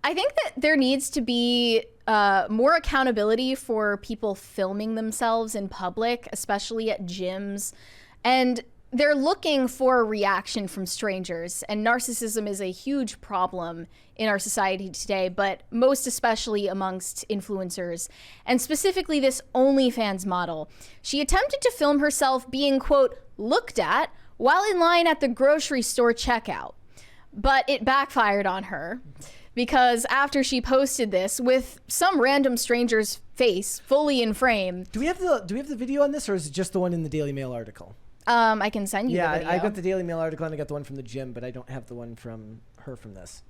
I think that there needs to be more accountability for people filming themselves in public, especially at gyms. And they're looking for a reaction from strangers. And narcissism is a huge problem in our society today, but most especially amongst influencers. And specifically this OnlyFans model. She attempted to film herself being, quote, looked at while in line at the grocery store checkout. But it backfired on her. Because after she posted this with some random stranger's face fully in frame. Do we have the video on this, or is it just the one in the Daily Mail article? I can send you the video. I got the Daily Mail article and I got the one from the gym, but I don't have the one from this.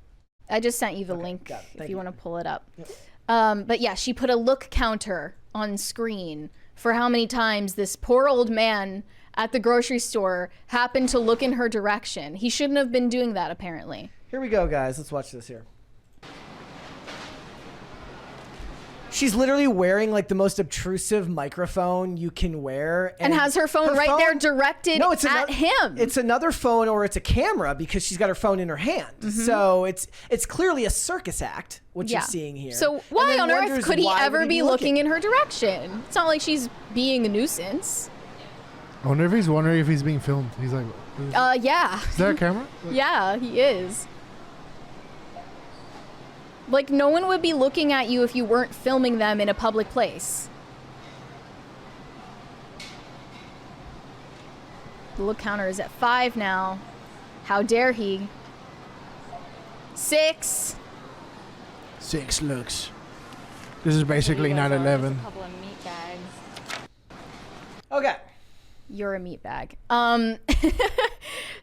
I just sent you the link if you want to pull it up. Yep. But yeah, she put a look counter on screen for how many times this poor old man at the grocery store happened to look in her direction. He shouldn't have been doing that, apparently. Here we go, guys. Let's watch this here. She's literally wearing like the most obtrusive microphone you can wear. And has her phone there directed at him. It's another phone, or it's a camera, because she's got her phone in her hand. Mm-hmm. So it's clearly a circus act, what you're seeing here. So why on earth could he ever be looking in her direction? It's not like she's being a nuisance. I wonder if he's wondering if he's being filmed. He's like, yeah. Is there a camera? Yeah, he is. Like, no one would be looking at you if you weren't filming them in a public place. The look counter is at 5 now. How dare he? 6. 6 looks. This is basically 9/11. Okay. You're a meatbag.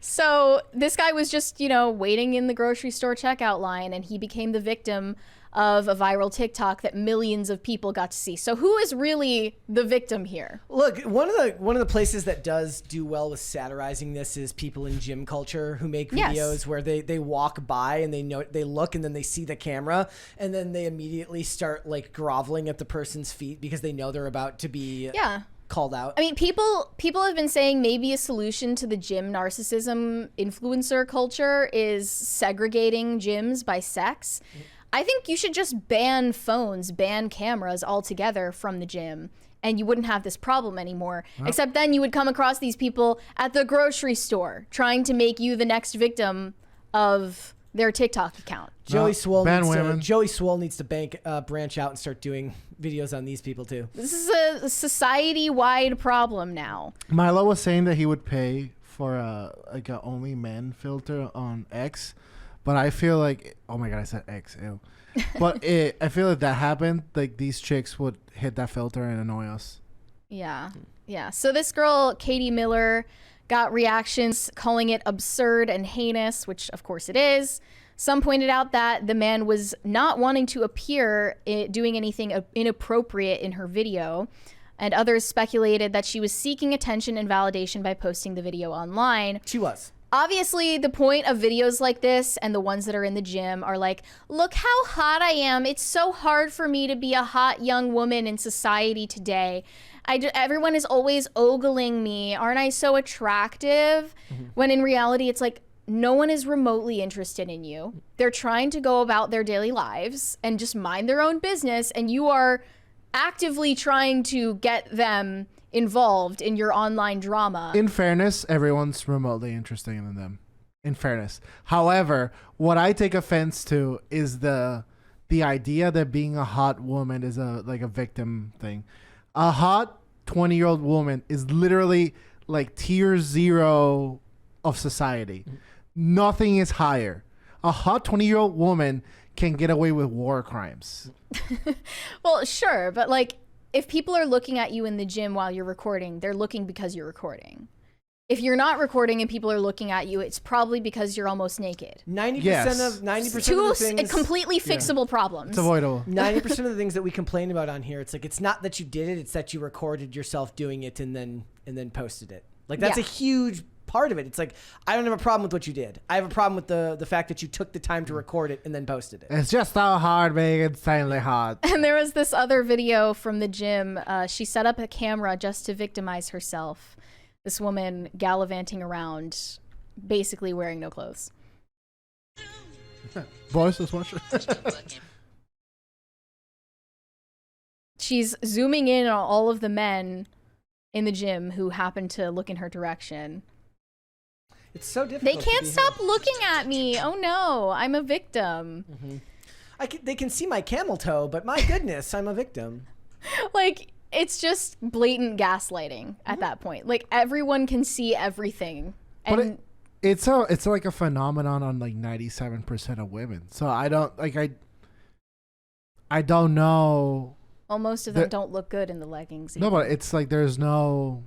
So this guy was just, waiting in the grocery store checkout line, and he became the victim of a viral TikTok that millions of people got to see. So who is really the victim here? Look, one of the places that does do well with satirizing this is people in gym culture who make videos where they walk by and they look and then they see the camera and then they immediately start like groveling at the person's feet because they know they're about to be called out. I mean, people have been saying maybe a solution to the gym narcissism influencer culture is segregating gyms by sex. I think you should just ban phones, ban cameras altogether from the gym, and you wouldn't have this problem anymore. Except then you would come across these people at the grocery store trying to make you the next victim of their TikTok account. Joey Swole needs to branch out and start doing videos on these people too. This is a society-wide problem now. Milo was saying that he would pay for a only men filter on X, but I feel like, oh my god, I said X, ew. But I feel like that happened, like these chicks would hit that filter and annoy us. Yeah. So this girl, Katie Miller, got reactions calling it absurd and heinous, which of course it is. Some pointed out that the man was not wanting to appear doing anything inappropriate in her video, and others speculated that she was seeking attention and validation by posting the video online. She was. Obviously, the point of videos like this and the ones that are in the gym are like, look how hot I am. It's so hard for me to be a hot young woman in society today. Everyone is always ogling me. Aren't I so attractive? Mm-hmm. When in reality, it's like, no one is remotely interested in you. They're trying to go about their daily lives and just mind their own business, and you are actively trying to get them involved in your online drama. In fairness, everyone's remotely interested in them. In fairness. However, what I take offense to is the idea that being a hot woman is a victim thing. A hot 20-year-old woman is literally like tier 0 of society. Nothing is higher. A hot 20-year-old woman can get away with war crimes. Well, sure, but like, if people are looking at you in the gym while you're recording, they're looking because you're recording. If you're not recording and people are looking at you, it's probably because you're almost naked. 90% of the things, completely fixable problems. It's avoidable. 90% of the things that we complain about on here, it's like, it's not that you did it, it's that you recorded yourself doing it and then posted it. Like, that's a huge part of it. It's like, I don't have a problem with what you did. I have a problem with the fact that you took the time to record it and then posted it. It's just so hard being insanely hot. And there was this other video from the gym. She set up a camera just to victimize herself. This woman gallivanting around, basically wearing no clothes. Boys, let's watch it. She's zooming in on all of the men in the gym who happen to look in her direction. It's so difficult. They can't stop looking at me. Oh no, I'm a victim. They can see my camel toe, but my goodness, I'm a victim. Like, it's just blatant gaslighting at that point. Like, everyone can see everything. And It's like a phenomenon on like 97% of women. So I don't know. well, most of them don't look good in the leggings. No, either. but it's like there's no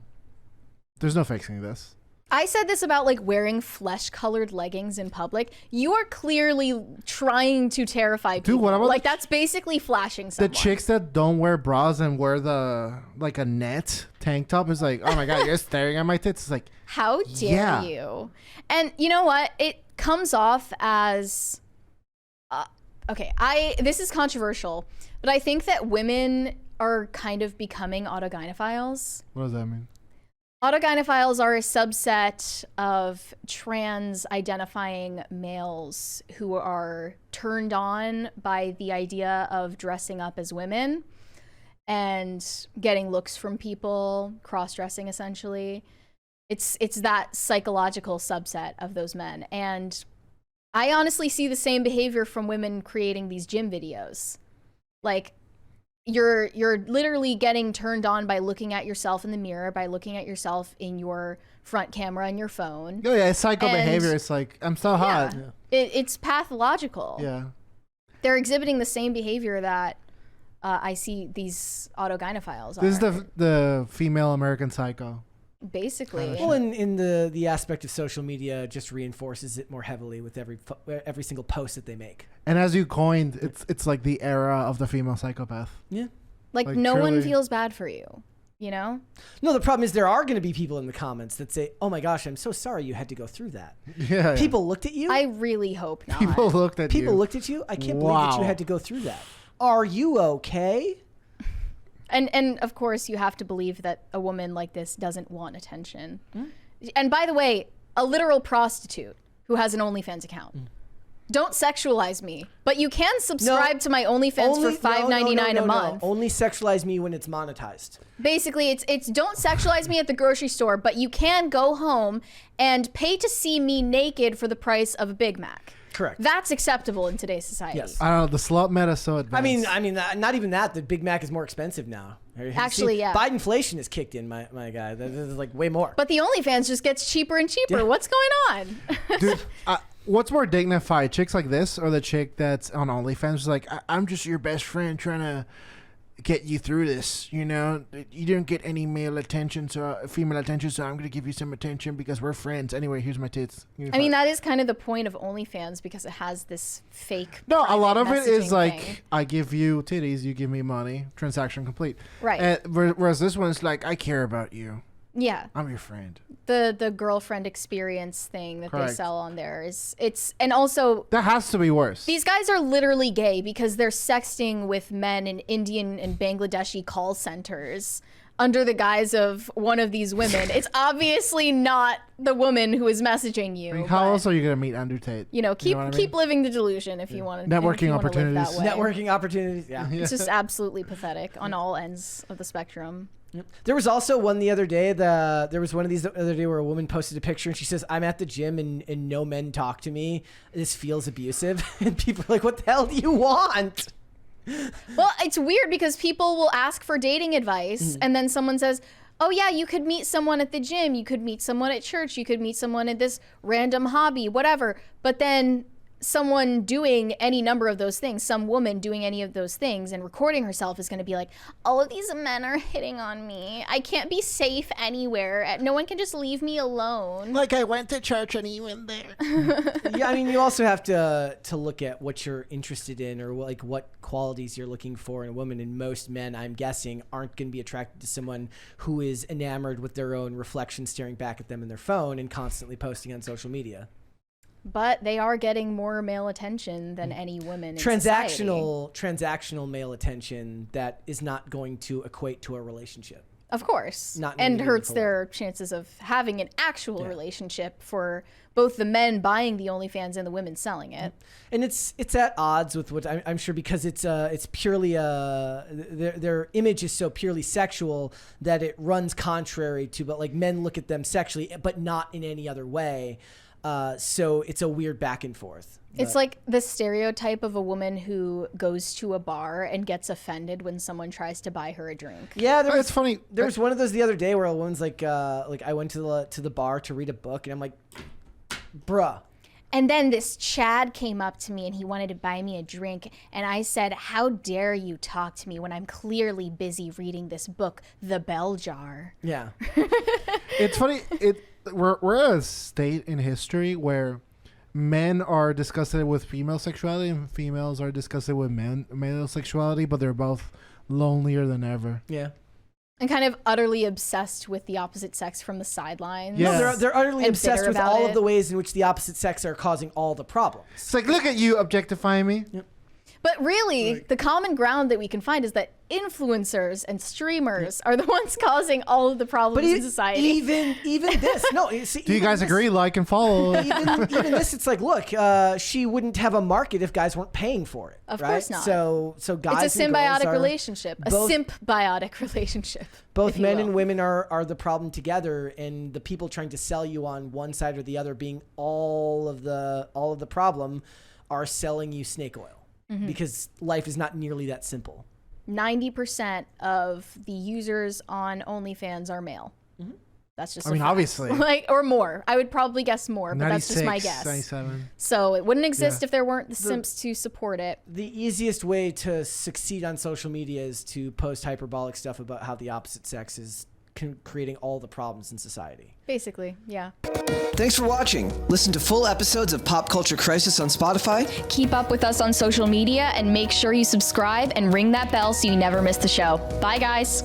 fixing this. I said this about like wearing flesh-colored leggings in public. You are clearly trying to terrify people. Dude, what about like that's basically flashing someone. The chicks that don't wear bras and wear the like a net tank top is like, oh my god, you're staring at my tits. It's like, how dare you? And you know what? It comes off as this is controversial, but I think that women are kind of becoming autogynephiles. What does that mean? Autogynephiles are a subset of trans identifying males who are turned on by the idea of dressing up as women and getting looks from people, cross-dressing essentially. It's that psychological subset of those men. And I honestly see the same behavior from women creating these gym videos. Like, you're literally getting turned on by looking at yourself in the mirror, by looking at yourself in your front camera on your phone. Oh yeah, it's psycho behavior. It's like, I'm so hot. Yeah. It's pathological. Yeah. They're exhibiting the same behavior that I see these autogynephiles This are. is the female American Psycho. Basically. Well, in the aspect of social media, just reinforces it more heavily with every single post that they make. And as you coined, it's like the era of the female psychopath. Yeah. Like no one feels bad for you, you know? No, the problem is there are going to be people in the comments that say, "Oh my gosh, I'm so sorry you had to go through that." Yeah. People looked at you. I really hope not. People looked at you. People looked at you. I can't believe that you had to go through that. Are you okay? And of course, you have to believe that a woman like this doesn't want attention. And by the way, a literal prostitute who has an OnlyFans account. Don't sexualize me, but you can subscribe to my OnlyFans for $5.99 a month. Only sexualize me when it's monetized. Basically, it's don't sexualize me at the grocery store, but you can go home and pay to see me naked for the price of a Big Mac. Correct. That's acceptable in today's society. Yes. I don't know. The slut meta is so advanced. I mean, not even that. The Big Mac is more expensive now. Actually, yeah. Bidenflation has kicked in, my guy. This is like way more. But the OnlyFans just gets cheaper and cheaper. Yeah. What's going on? Dude, what's more dignified, chicks like this or the chick that's on OnlyFans is like, I'm just your best friend trying to get you through this, you know? You didn't get any female attention, so I'm going to give you some attention because we're friends. Anyway, here's my tits. I mean, that is kind of the point of OnlyFans because it has this fake. No, a lot of it is messaging like, thing. I give you titties, you give me money, transaction complete. Right. Whereas this one's like, I care about you. Yeah. I'm your friend. The girlfriend experience thing that Correct. they sell on there it's and also That has to be worse. these guys are literally gay because they're sexting with men in Indian and Bangladeshi call centers under the guise of one of these women. It's obviously not the woman who is messaging you. I mean, how but, else are you going to meet Andrew Tate? you know, keep what I mean? keep living the delusion if you want to. Networking Live opportunities. that way. Networking opportunities. Yeah. It's just absolutely pathetic on all ends of the spectrum. There was also one the other day. There was one of these the other day where a woman posted a picture and she says, "I'm at the gym and no men talk to me. This feels abusive." And people are like, "What the hell do you want?" Well, it's weird because people will ask for dating advice and then someone says, "Oh yeah, you could meet someone at the gym, you could meet someone at church, you could meet someone at this random hobby, whatever." But then someone doing any number of those things, some woman doing any of those things and recording herself is going to be like, "All of these men are hitting on me. I can't be safe anywhere. No one can just leave me alone." Like, I went to church and he went there. Yeah, I mean, you also have to look at what you're interested in or like what qualities you're looking for in a woman. And most men, I'm guessing, aren't going to be attracted to someone who is enamored with their own reflection staring back at them in their phone and constantly posting on social media. But they are getting more male attention than any woman in society. Transactional male attention that is not going to equate to a relationship. Of course. Not in and any hurts meaningful their chances of having an actual relationship for both the men buying the OnlyFans and the women selling it. And it's at odds with what I'm sure, because it's purely their image is so purely sexual that it runs contrary to, but like men look at them sexually, but not in any other way. So it's a weird back and forth. It's like the stereotype of a woman who goes to a bar and gets offended when someone tries to buy her a drink. Yeah, It's funny. There was one of those the other day where a woman's like I went to the bar to read a book, and I'm like, bruh. And then this Chad came up to me and he wanted to buy me a drink. And I said, how dare you talk to me when I'm clearly busy reading this book, The Bell Jar. Yeah. It's funny. We're at a state in history where men are disgusted with female sexuality and females are disgusted with male sexuality, but they're both lonelier than ever. Yeah. And kind of utterly obsessed with the opposite sex from the sidelines. Yeah. No, they're utterly And obsessed bitter with about all it. of the ways in which the opposite sex are causing all the problems. It's like, look at you objectifying me. Yep. But really, the common ground that we can find is that influencers and streamers are the ones causing all of the problems in society. Even this, no. See, Do you even guys this- agree? Like and follow. even this, it's like, look, she wouldn't have a market if guys weren't paying for it. Of right? course not. So guys, It's a and girls symbiotic are- relationship. A both- symbiotic relationship. Both if you men will. and women are the problem together, and the people trying to sell you on one side or the other being all of the problem are selling you snake oil. Because life is not nearly that simple. 90% of the users on OnlyFans are male. That's just I mean, fact. obviously. Like, or more. I would probably guess more, but that's just my 96, guess. 97. So it wouldn't exist Yeah. if there weren't the simps to support it. The easiest way to succeed on social media is to post hyperbolic stuff about how the opposite sex is creating all the problems in society. Basically, yeah. Thanks for watching. Listen to full episodes of Pop Culture Crisis on Spotify. Keep up with us on social media and make sure you subscribe and ring that bell so you never miss the show. Bye, guys.